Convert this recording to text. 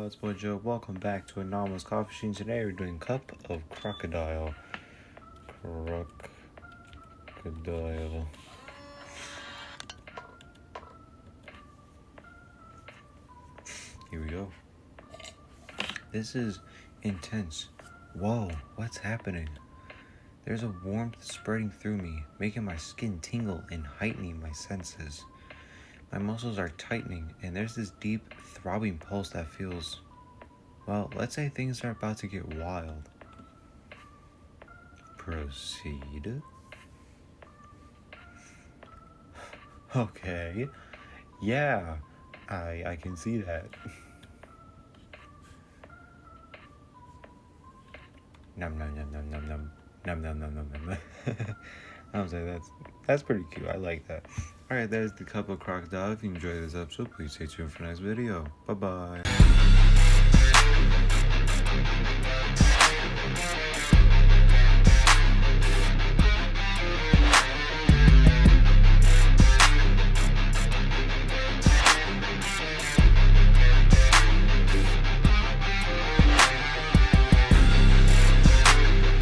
It's boy Joe. Welcome back to Anomalous Coffee Machine. Today we're doing Cup of Crocodile. Crocodile. Here we go. This is intense. Whoa, what's happening? There's a warmth spreading through me, making my skin tingle and heightening my senses. My muscles are tightening, and there's this deep, throbbing pulse that feels, well, let's say things are about to get wild. Proceed. Okay. Yeah, I can see that. Num num num num num num num num num num num. I was like, that's pretty cute. I like that. Alright, that is the Cup of Crocodile. If you enjoyed this episode, please stay tuned for the next video. Bye bye.